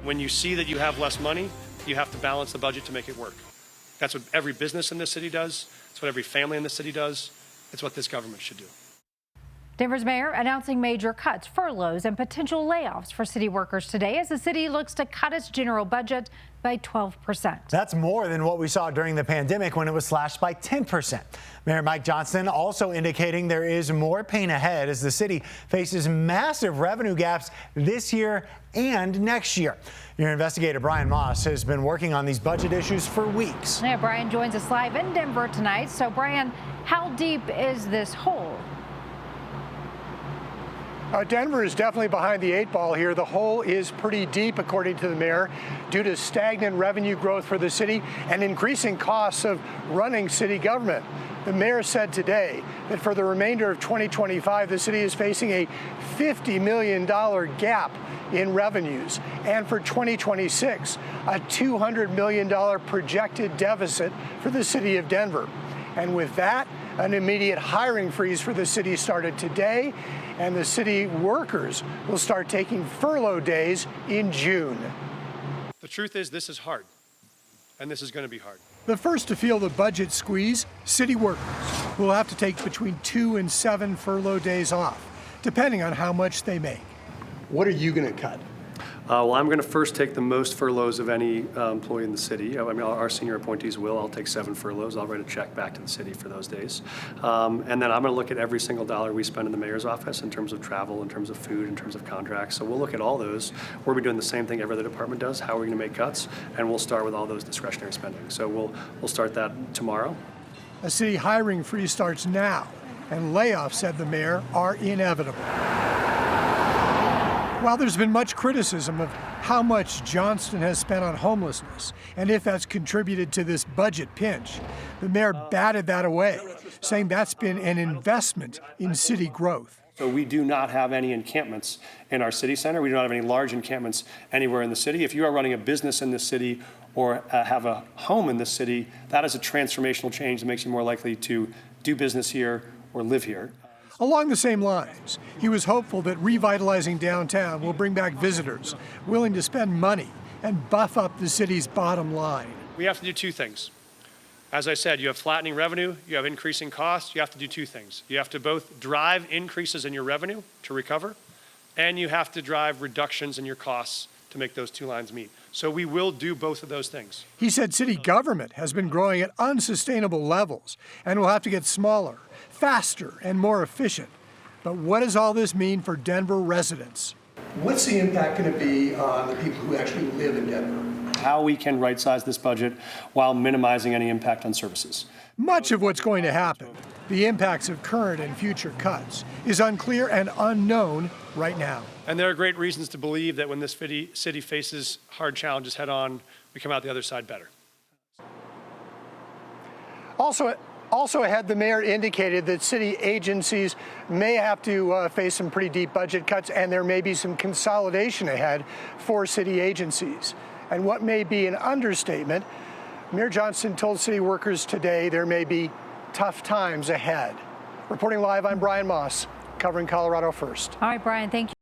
When you see that you have less money, you have to balance the budget to make it work. That's what every business in this city does. It's what every family in this city does. It's what this government should do. Denver's mayor announcing major cuts, furloughs, and potential layoffs for city workers today as the city looks to cut its general budget by 12%. That's more than what we saw during the pandemic when it was slashed by 10%. Mayor Mike Johnson also indicating there is more pain ahead as the city faces massive revenue gaps this year and next year. Your investigator Brian Moss has been working on these budget issues for weeks. Yeah, Brian joins us live in Denver tonight. So Brian, how deep is this hole? Denver is definitely behind the 8 ball here. The hole is pretty deep, according to the mayor, due to stagnant revenue growth for the city and increasing costs of running city government. The mayor said today that for the remainder of 2025, the city is facing a $50 million gap in revenues, and for 2026, a $200 million projected deficit for the city of Denver. And with that, an immediate hiring freeze for the city started today, and the city workers will start taking furlough days in June. The truth is, this is hard, and this is going to be hard. The first to feel the budget squeeze, city workers, who will have to take between 2 and 7 furlough days off, depending on how much they make. What are you going to cut? Well, I'm going to first take the most furloughs of any employee in the city. I mean, our senior appointees will. I'll take 7 furloughs. I'll write a check back to the city for those days. And then I'm going to look at every single dollar we spend in the mayor's office in terms of travel, in terms of food, in terms of contracts. So we'll look at all those. We'll be doing the same thing every other department does. How are we going to make cuts? And we'll start with all those discretionary spending. So we'll start that tomorrow. A city hiring freeze starts now, and layoffs, said the mayor, are inevitable. While there's been much criticism of how much Johnston has spent on homelessness and if that's contributed to this budget pinch, the mayor batted that away, saying that's been an investment in city growth. So we do not have any encampments in our city center. We do not have any large encampments anywhere in the city. If you are running a business in this city or have a home in this city, that is a transformational change that makes you more likely to do business here or live here. Along the same lines, he was hopeful that revitalizing downtown will bring back visitors willing to spend money and buff up the city's bottom line. We have to do 2 things. As I said, you have flattening revenue, you have increasing costs. You have to do 2 things. You have to both drive increases in your revenue to recover, and you have to drive reductions in your costs to make those 2 lines meet. So we will do both of those things. He said city government has been growing at unsustainable levels and will have to get smaller, faster, and more efficient. But what does all this mean for Denver residents? What's the impact going to be on the people who actually live in Denver? How we can right-size this budget while minimizing any impact on services. Much of what's going to happen, the impacts of current and future cuts, is unclear and unknown right now. And there are great reasons to believe that when this city faces hard challenges head on, we come out the other side better. Also ahead, the mayor indicated that city agencies may have to face some pretty deep budget cuts, and there may be some consolidation ahead for city agencies. And what may be an understatement, Mayor Johnson told city workers today there may be tough times ahead. Reporting live, I'm Brian Moss, covering Colorado First. All right, Brian, thank you.